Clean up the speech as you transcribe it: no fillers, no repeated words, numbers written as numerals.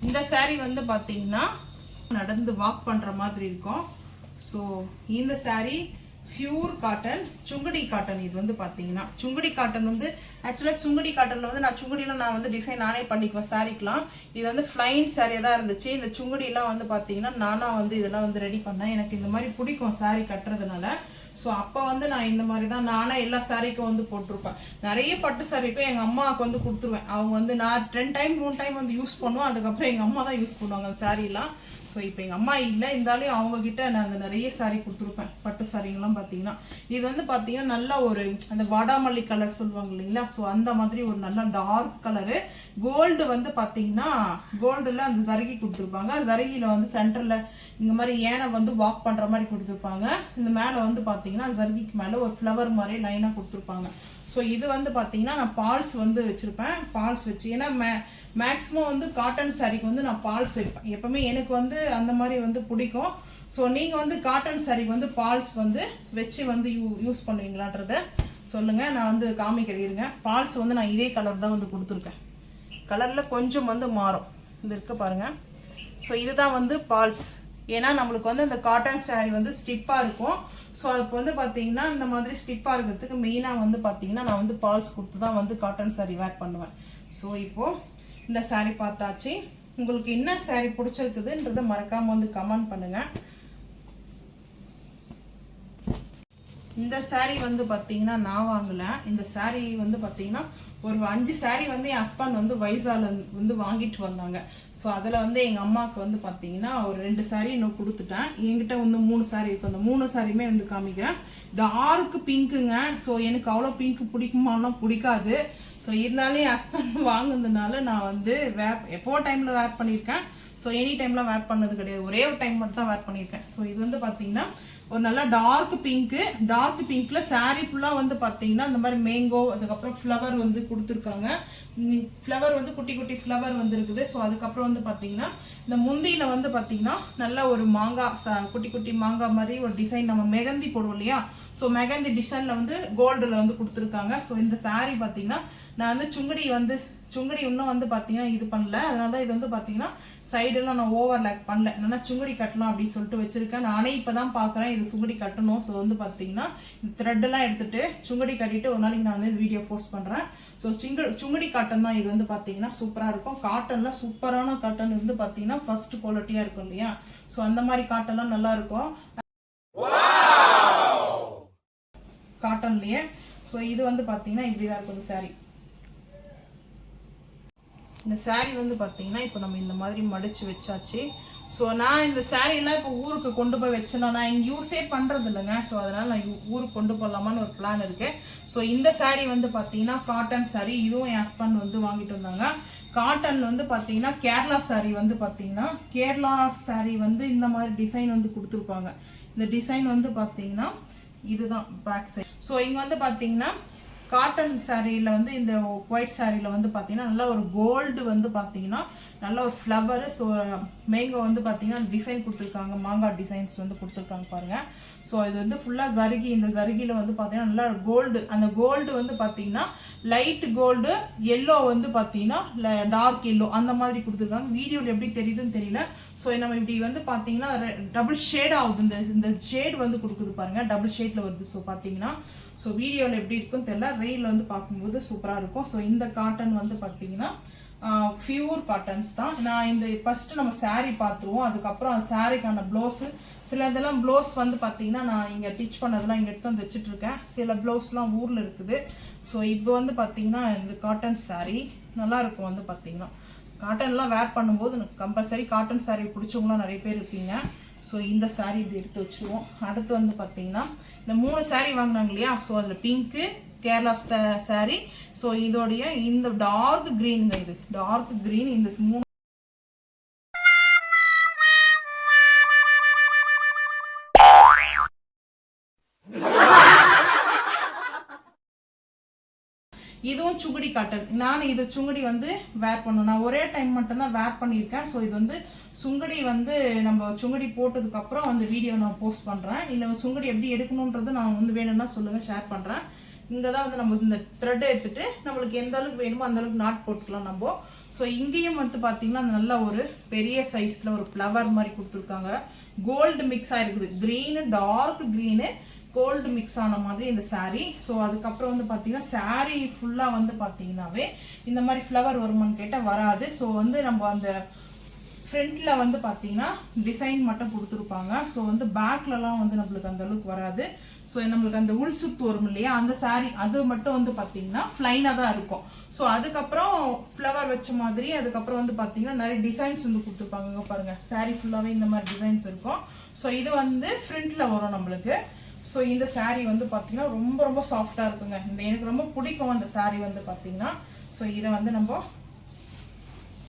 இந்த saree வந்து பார்த்தீங்கன்னா நடந்து வாக் பண்ணுற மாதிரி இருக்கும். ஸோ இந்த saree pure cotton, Sungudi cotton. இது வந்து பார்த்தீங்கன்னா சுங்குடி காட்டன் வந்து ஆக்சுவலாக சுங்குடி காட்டனில் வந்து சுங்குடியில் நான் வந்து டிசைன் நானே பண்ணிக்குவேன் சாரிக்கெலாம். இது வந்து ஃப்ளைன் சாரியாக தான் இருந்துச்சு. இந்த சுங்குடிலாம் வந்து பார்த்தீங்கன்னா நானாக வந்து இதெல்லாம் வந்து ரெடி பண்ணேன். எனக்கு இந்த மாதிரி பிடிக்கும் சாரி கட்டுறதுனால. ஸோ அப்போ வந்து நான் இந்த மாதிரி தான் நானே எல்லா சாரிக்கும் வந்து போட்டிருப்பேன். நிறைய பட்டு சாரிக்கும் எங்கள் அம்மாவுக்கு வந்து கொடுத்துருவேன். அவங்க வந்து நான் 2 டைம் 3 டைம் வந்து யூஸ் பண்ணுவோம். அதுக்கப்புறம் எங்கள் அம்மா தான் யூஸ் பண்ணுவாங்க அந்த சாரீலாம். ஸோ இப்போ எங்கள் அம்மா இல்லை, இருந்தாலும் அவங்கக்கிட்ட நான் அந்த நிறைய சாரீ கொடுத்துருப்பேன். பட்டு சாரிங்கெல்லாம் பார்த்தீங்கன்னா இது வந்து பார்த்தீங்கன்னா நல்ல ஒரு அந்த வாடாமல்லி கலர் சொல்லுவாங்க இல்லைங்களா. ஸோ அந்த மாதிரி ஒரு நல்ல டார்க் கலரு. கோல்டு வந்து பார்த்தீங்கன்னா கோல்டில் அந்த ஜருகி கொடுத்துருப்பாங்க. ஜருகியில் வந்து சென்டரில் இந்த மாதிரி ஏனை வந்து வாக் பண்ணுற மாதிரி கொடுத்துருப்பாங்க. இந்த மேலே வந்து பார்த்தீங்கன்னா ஜருகிக்கு மேலே ஒரு ஃப்ளவர் மாதிரி லைனாக கொடுத்துருப்பாங்க. ஸோ இது வந்து பார்த்தீங்கன்னா நான் பால்ஸ் வந்து வச்சுருப்பேன். பால்ஸ் வச்சு ஏன்னா மேக்ஸிமம் வந்து காட்டன் சாரிக்கு வந்து நான் பால்ஸ் வைப்பேன் எப்பவுமே. எனக்கு வந்து அந்த மாதிரி வந்து பிடிக்கும். ஸோ நீங்கள் வந்து காட்டன் சாரிக்கு வந்து பால்ஸ் வந்து வச்சு வந்து யூஸ் பண்ணுவீங்களான்றத சொல்லுங்கள். நான் வந்து காமிக்கிறீங்க. பால்ஸ் வந்து நான் இதே கலர் தான் வந்து கொடுத்துருக்கேன். கலரில் கொஞ்சம் வந்து மாறும். இது இருக்கு பாருங்கள். ஸோ இதுதான் வந்து பால்ஸ். ஏன்னா நம்மளுக்கு வந்து இந்த காட்டன் சாரி வந்து ஸ்டிப்பாக இருக்கும். ஸோ அதுக்கு வந்து பார்த்தீங்கன்னா இந்த மாதிரி ஸ்டிப்பாக இருக்கிறதுக்கு மெயினாக வந்து பார்த்தீங்கன்னா நான் வந்து பால்ஸ் கொடுத்து தான் வந்து காட்டன் சாரி வேர் பண்ணுவேன். ஸோ இப்போது இந்த சாரி பார்த்தாச்சு. உங்களுக்கு என்ன சாரி பிடிச்சிருக்குதுன்றத மறக்காமல் வந்து கமெண்ட் பண்ணுங்கள். இந்த சாரி வந்து பார்த்தீங்கன்னா நான் வாங்கலை. இந்த சாரி வந்து பார்த்தீங்கன்னா ஒரு 5 சாரி வந்து என் ஹஸ்பண்ட் வந்து வைசால வந்து வாங்கிட்டு வந்தாங்க. ஸோ அதில் வந்து எங்கள் அம்மாவுக்கு வந்து பார்த்தீங்கன்னா ஒரு 2 சாரி இன்னும் கொடுத்துட்டேன். என்கிட்ட வந்து 3 சாரி இருக்குது. அந்த 3 சாரியுமே வந்து காமிக்கிறேன். டார்க் பிங்க்குங்க. ஸோ எனக்கு அவ்வளோ பிங்க் பிடிக்குமாலாம் பிடிக்காது. ஸோ இருந்தாலும் என் ஹஸ்பண்ட் வாங்குனதுனால நான் வந்து எப்போ டைமில் வேர் பண்ணியிருக்கேன். ஸோ எனி டைம்லாம் வேர் பண்ணது கிடையாது. ஒரே ஒரு டைம் மட்டும் தான் வேர் பண்ணியிருக்கேன். ஸோ இது வந்து பார்த்தீங்கன்னா ஒரு நல்லா டார்க் பிங்க்கு. டார்க் பிங்க்ல சாரி ஃபுல்லாக வந்து பார்த்தீங்கன்னா இந்த மாதிரி மேங்கோ, அதுக்கப்புறம் ஃப்ளவர் வந்து கொடுத்துருக்காங்க. ஃப்ளவர் வந்து குட்டி குட்டி ஃப்ளவர் வந்து இருக்குது. ஸோ அதுக்கப்புறம் வந்து பார்த்தீங்கன்னா இந்த முந்தியில் வந்து பார்த்தீங்கன்னா நல்ல ஒரு மாங்காய், குட்டி குட்டி மாங்காய் மாதிரி ஒரு டிசைன். நம்ம மெகந்தி போடுவோம் இல்லையா. ஸோ மெகந்தி டிசைனில் வந்து கோல்டில் வந்து கொடுத்துருக்காங்க. ஸோ இந்த சாரி பார்த்தீங்கன்னா நான் வந்து சுங்குடி இன்னும் வந்து பார்த்தீங்கன்னா இது பண்ணல. அதனால தான் இது வந்து பார்த்தீங்கன்னா சைடெல்லாம் நான் ஓவர்லேக் பண்ணல. என்னன்னா சுங்குடி கட்டலாம் அப்படின்னு சொல்லிட்டு வச்சிருக்கேன். நானே இப்போ தான் பார்க்குறேன் இது சுங்குடி கட்டணும். ஸோ வந்து பார்த்தீங்கன்னா இந்த த்ரெட்டெல்லாம் எடுத்துட்டு சுங்குடி கட்டிட்டு ஒரு நாளைக்கு நான் வந்து வீடியோ போஸ்ட் பண்ணுறேன். ஸோ சுங்குடி காட்டன் தான் இது வந்து பார்த்தீங்கன்னா சூப்பராக இருக்கும். காட்டனில் சூப்பரான காட்டன் வந்து பார்த்தீங்கன்னா ஃபர்ஸ்ட் குவாலிட்டியாக இருக்கும் இல்லையா. ஸோ அந்த மாதிரி காட்டன்லாம் நல்லா இருக்கும் காட்டன்லேயே. ஸோ இது வந்து பார்த்தீங்கன்னா இப்படி தான் இருக்கும் இந்த சாரி. இந்த சாரீ வந்து பார்த்தீங்கன்னா இப்போ நம்ம இந்த மாதிரி மடித்து வச்சாச்சு. ஸோ நான் இந்த சாரீலாம் இப்போ ஊருக்கு கொண்டு போய் வச்சேன்னா நான் இங்கே யூஸே பண்ணுறது இல்லைங்க. ஸோ அதனால் நான் ஊருக்கு கொண்டு போகலாமான்னு ஒரு பிளான் இருக்குது. ஸோ இந்த சாரீ வந்து பார்த்தீங்கன்னா காட்டன் சாரீ. இதுவும் என் ஹஸ்பண்ட் வந்து வாங்கிட்டு வந்தாங்க. காட்டனில் வந்து பார்த்தீங்கன்னா கேரளா சாரீ வந்து பார்த்தீங்கன்னா கேரளா சாரீ வந்து இந்த மாதிரி டிசைன் வந்து கொடுத்துருப்பாங்க. இந்த டிசைன் வந்து பார்த்தீங்கன்னா இதுதான் பேக் சைட். ஸோ இங்கே வந்து பார்த்தீங்கன்னா காட்டன் சாரியில் வந்து இந்த ஒயிட் சாரியில் வந்து பார்த்தீங்கன்னா நல்லா ஒரு கோல்டு வந்து பார்த்தீங்கன்னா நல்ல ஒரு ஃப்ளவரு. ஸோ மேங்கோ வந்து பார்த்தீங்கன்னா டிசைன் கொடுத்துருக்காங்க. மாங்காய் டிசைன்ஸ் வந்து கொடுத்துருக்காங்க பாருங்கள். ஸோ இது வந்து ஃபுல்லாக ஜருகி. இந்த ஜருகியில் வந்து பார்த்தீங்கன்னா நல்லா கோல்டு. அந்த கோல்டு வந்து பார்த்தீங்கன்னா லைட் கோல்டு, எல்லோ வந்து பார்த்தீங்கன்னா டார்க் எல்லோ அந்த மாதிரி கொடுத்துருக்காங்க. வீடியோவில் எப்படி தெரியுதுன்னு தெரியல. ஸோ நம்ம இப்படி வந்து பார்த்தீங்கன்னா டபுள் ஷேட் ஆகுது. இந்த ஷேட் வந்து கொடுக்குது பாருங்கள், டபுள் ஷேடில் வருது. ஸோ பார்த்தீங்கன்னா ஸோ வீடியோவில் எப்படி இருக்குன்னு தெரியல, ரெயிலில் வந்து பார்க்கும்போது சூப்பராக இருக்கும். ஸோ இந்த காட்டன் வந்து பார்த்தீங்கன்னா பியூர் காட்டன்ஸ் தான். நான் இந்த ஃபஸ்ட்டு நம்ம சாரீ பார்த்துருவோம். அதுக்கப்புறம் அந்த சாரீக்கான ப்ளவுஸு சில இதெல்லாம் ப்ளவுஸ் வந்து பார்த்தீங்கன்னா நான் இங்கே டிச் பண்ணதெல்லாம் இங்கே எடுத்து வந்து வச்சுட்ருக்கேன். சில ப்ளவுஸ்லாம் ஊரில் இருக்குது. ஸோ இப்போ வந்து பார்த்தீங்கன்னா இந்த காட்டன் சாரீ நல்லாயிருக்கும். வந்து பார்த்தீங்கன்னா காட்டன்லாம் வேர் பண்ணும்போது எனக்கு கம்பல்சரி காட்டன் சாரீ பிடிச்சவங்களாம் நிறைய பேர் இருக்கீங்க. ஸோ இந்த சாரீ இப்படி எடுத்து வச்சுருவோம். அடுத்து வந்து பார்த்தீங்கன்னா இந்த 3 சாரீ வாங்கினாங்க இல்லையா. ஸோ அதில் பிங்க்கு, கேரளா சாரீ, ஸோ இதோடைய இந்த டார்க் க்ரீனுங்க. இது டார்க் க்ரீன். இந்த 3 இதுவும் சுங்குடி காட்டன். நான் இது சுங்குடி வந்து வேர் பண்ணணும். நான் ஒரே டைம் மட்டும்தான் வேர் பண்ணியிருக்கேன். ஸோ இது வந்து சுங்குடி வந்து நம்ம சுங்குடி போட்டதுக்கப்புறம் அந்த வீடியோ நான் போஸ்ட் பண்ணுறேன். இல்லை சுங்குடி எப்படி எடுக்கணுன்றது நான் வந்து வேணும்னா சொல்லுங்கள், ஷேர் பண்ணுறேன். இங்கே தான் வந்து நம்ம இந்த த்ரெட் எடுத்துகிட்டு நம்மளுக்கு எந்த அளவுக்கு வேணுமோ அந்த அளவுக்கு நாட் போட்டுக்கலாம் நம்ம. ஸோ இங்கேயும் வந்து பார்த்தீங்கன்னா நல்ல ஒரு பெரிய சைஸில் ஒரு ஃப்ளவர் மாதிரி கொடுத்துருக்காங்க. கோல்டு மிக்ஸ் ஆயிருக்குது, green dark green gold mix ஆன மாதிரி இந்த சாரீ. ஸோ அதுக்கப்புறம் வந்து பார்த்தீங்கன்னா சாரீ ஃபுல்லாக வந்து பார்த்தீங்கன்னாவே இந்த மாதிரி ஃப்ளவர் வருமானு கேட்டால் வராது. ஸோ வந்து நம்ம அந்த ஃப்ரண்ட்ல வந்து பார்த்தீங்கன்னா டிசைன் மட்டும் கொடுத்துருப்பாங்க. ஸோ வந்து பேக்லலாம் வந்து நம்மளுக்கு அந்த அளவுக்கு வராது. ஸோ நம்மளுக்கு அந்த உள் சுத்து வரும் இல்லையா, அந்த சாரீ அது மட்டும் வந்து பார்த்தீங்கன்னா ஃப்ளைனாக தான் இருக்கும். ஸோ அதுக்கப்புறம் ஃப்ளவர் வச்ச மாதிரி அதுக்கப்புறம் வந்து பார்த்தீங்கன்னா நிறைய டிசைன்ஸ் வந்து கொடுத்துருப்பாங்க. பாருங்க சாரீ ஃபுல்லாகவே இந்த மாதிரி டிசைன்ஸ் இருக்கும். ஸோ இது வந்து ஃப்ரண்ட்ல வரும் நம்மளுக்கு. ஸோ இந்த சாரீ வந்து பார்த்தீங்கன்னா ரொம்ப ரொம்ப சாஃப்டாக இருக்குங்க. இந்த எனக்கு ரொம்ப பிடிக்கும் அந்த சாரீ வந்து பார்த்தீங்கன்னா. ஸோ இதை வந்து நம்ம